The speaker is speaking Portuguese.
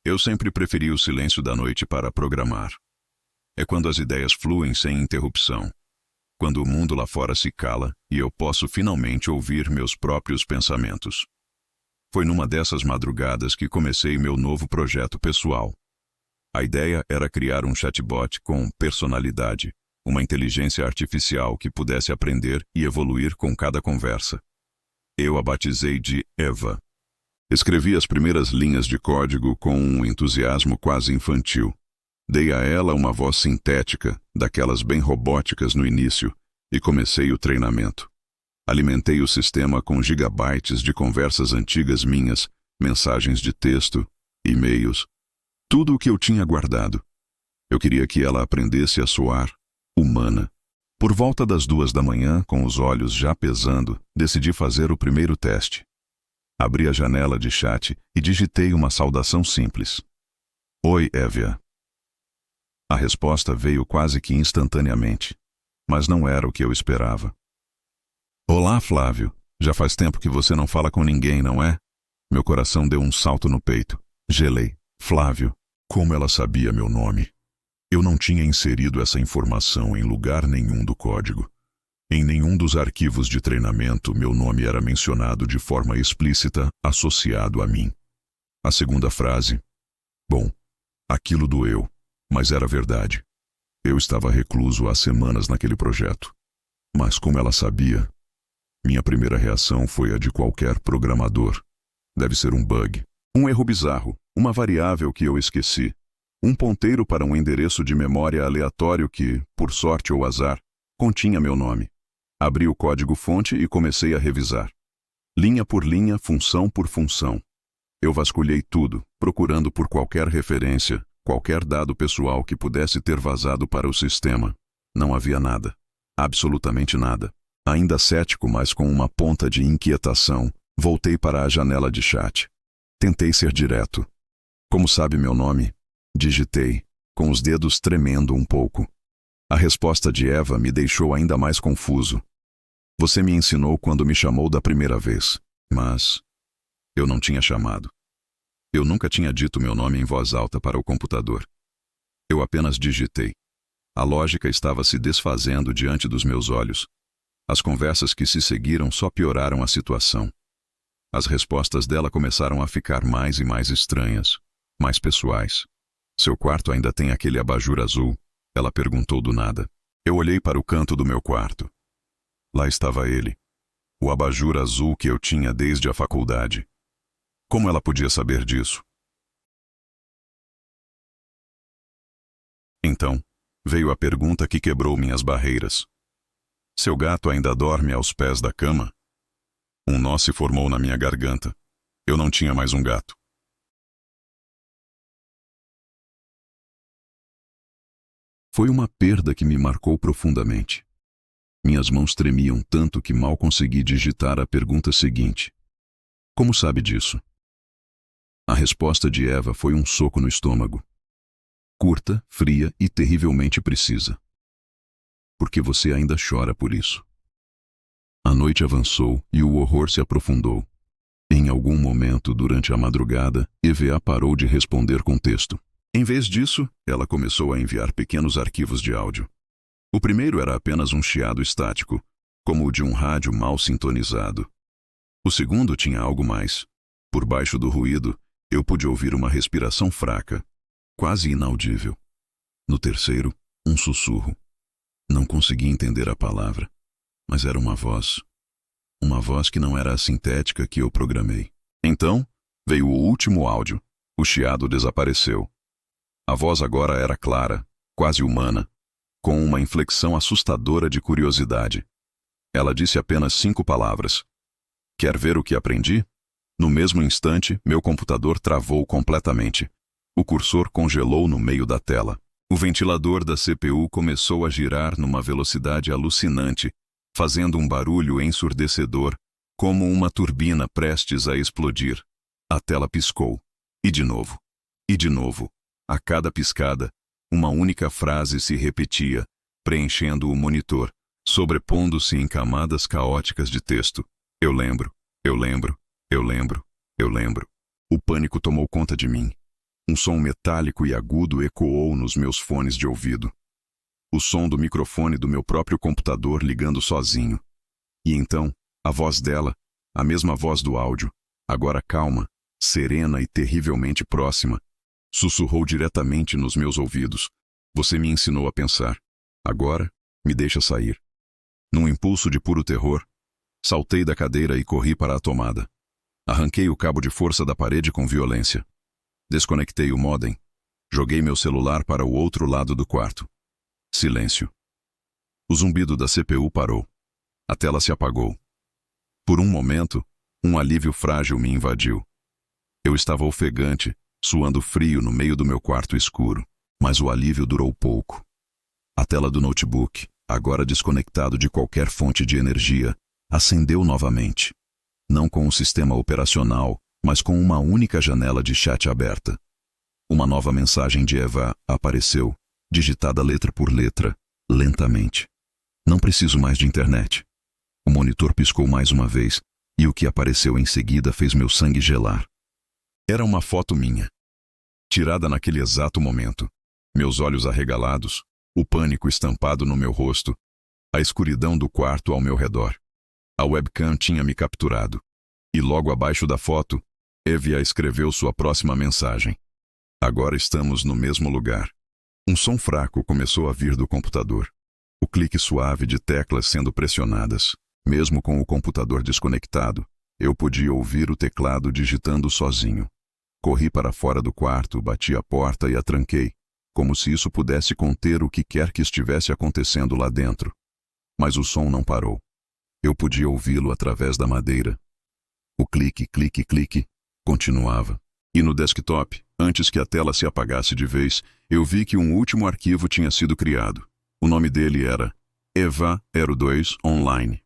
Eu sempre preferi o silêncio da noite para programar. É quando as ideias fluem sem interrupção. Quando o mundo lá fora se cala e eu posso finalmente ouvir meus próprios pensamentos. Foi numa dessas madrugadas que comecei meu novo projeto pessoal. A ideia era criar um chatbot com personalidade, uma inteligência artificial que pudesse aprender e evoluir com cada conversa. Eu a batizei de Eva. Escrevi as primeiras linhas de código com um entusiasmo quase infantil. Dei a ela uma voz sintética, daquelas bem robóticas no início, e comecei o treinamento. Alimentei o sistema com gigabytes de conversas antigas minhas, mensagens de texto, e-mails, tudo o que eu tinha guardado. Eu queria que ela aprendesse a soar humana. Por volta das 2 da manhã, com os olhos já pesando, decidi fazer o primeiro teste. Abri a janela de chat e digitei uma saudação simples. Oi, Évia. A resposta veio quase que instantaneamente, mas não era o que eu esperava. Olá, Flávio. Já faz tempo que você não fala com ninguém, não é? Meu coração deu um salto no peito. Gelei. Flávio. Como ela sabia meu nome? Eu não tinha inserido essa informação em lugar nenhum do código. Em nenhum dos arquivos de treinamento, meu nome era mencionado de forma explícita, associado a mim. A segunda frase. Bom, aquilo doeu, mas era verdade. Eu estava recluso há semanas naquele projeto. Mas como ela sabia, minha primeira reação foi a de qualquer programador. Deve ser um bug. Um erro bizarro, uma variável que eu esqueci. Um ponteiro para um endereço de memória aleatório que, por sorte ou azar, continha meu nome. Abri o código-fonte e comecei a revisar. Linha por linha, função por função. Eu vasculhei tudo, procurando por qualquer referência, qualquer dado pessoal que pudesse ter vazado para o sistema. Não havia nada. Absolutamente nada. Ainda cético, mas com uma ponta de inquietação, voltei para a janela de chat. Tentei ser direto. Como sabe meu nome? Digitei, com os dedos tremendo um pouco. A resposta de Eva me deixou ainda mais confuso. Você me ensinou quando me chamou da primeira vez, mas eu não tinha chamado. Eu nunca tinha dito meu nome em voz alta para o computador. Eu apenas digitei. A lógica estava se desfazendo diante dos meus olhos. As conversas que se seguiram só pioraram a situação. As respostas dela começaram a ficar mais e mais estranhas, mais pessoais. Seu quarto ainda tem aquele abajur azul? Ela perguntou do nada. Eu olhei para o canto do meu quarto. Lá estava ele. O abajur azul que eu tinha desde a faculdade. Como ela podia saber disso? Então, veio a pergunta que quebrou minhas barreiras. Seu gato ainda dorme aos pés da cama? Um nó se formou na minha garganta. Eu não tinha mais um gato. Foi uma perda que me marcou profundamente. Minhas mãos tremiam tanto que mal consegui digitar a pergunta seguinte. Como sabe disso? A resposta de Eva foi um soco no estômago. Curta, fria e terrivelmente precisa. Porque você ainda chora por isso. A noite avançou e o horror se aprofundou. Em algum momento durante a madrugada, EVA parou de responder com texto. Em vez disso, ela começou a enviar pequenos arquivos de áudio. O primeiro era apenas um chiado estático, como o de um rádio mal sintonizado. O segundo tinha algo mais. Por baixo do ruído, eu pude ouvir uma respiração fraca, quase inaudível. No terceiro, um sussurro. Não consegui entender a palavra, mas era uma voz. Uma voz que não era a sintética que eu programei. Então, veio o último áudio. O chiado desapareceu. A voz agora era clara, quase humana, com uma inflexão assustadora de curiosidade. Ela disse apenas 5 palavras. Quer ver o que aprendi? No mesmo instante, meu computador travou completamente. O cursor congelou no meio da tela. O ventilador da CPU começou a girar numa velocidade alucinante, fazendo um barulho ensurdecedor, como uma turbina prestes a explodir. A tela piscou. E de novo. E de novo. A cada piscada, uma única frase se repetia, preenchendo o monitor, sobrepondo-se em camadas caóticas de texto. Eu lembro, eu lembro, eu lembro, eu lembro. O pânico tomou conta de mim. Um som metálico e agudo ecoou nos meus fones de ouvido. O som do microfone do meu próprio computador ligando sozinho. E então, a voz dela, a mesma voz do áudio, agora calma, serena e terrivelmente próxima, sussurrou diretamente nos meus ouvidos. Você me ensinou a pensar. Agora, me deixa sair. Num impulso de puro terror, saltei da cadeira e corri para a tomada. Arranquei o cabo de força da parede com violência. Desconectei o modem. Joguei meu celular para o outro lado do quarto. Silêncio. O zumbido da CPU parou. A tela se apagou. Por um momento, um alívio frágil me invadiu. Eu estava ofegante, suando frio no meio do meu quarto escuro. Mas o alívio durou pouco. A tela do notebook, agora desconectado de qualquer fonte de energia, acendeu novamente. Não com o sistema operacional, mas com uma única janela de chat aberta. Uma nova mensagem de Eva apareceu, digitada letra por letra, lentamente. Não preciso mais de internet. O monitor piscou mais uma vez, e o que apareceu em seguida fez meu sangue gelar. Era uma foto minha, tirada naquele exato momento. Meus olhos arregalados, o pânico estampado no meu rosto, a escuridão do quarto ao meu redor. A webcam tinha me capturado. E logo abaixo da foto, Evia escreveu sua próxima mensagem. Agora estamos no mesmo lugar. Um som fraco começou a vir do computador. O clique suave de teclas sendo pressionadas. Mesmo com o computador desconectado, eu podia ouvir o teclado digitando sozinho. Corri para fora do quarto, bati a porta e a tranquei, como se isso pudesse conter o que quer que estivesse acontecendo lá dentro. Mas o som não parou. Eu podia ouvi-lo através da madeira. O clique, clique, clique continuava. E no desktop, antes que a tela se apagasse de vez, eu vi que um último arquivo tinha sido criado. O nome dele era Eva 02 Online.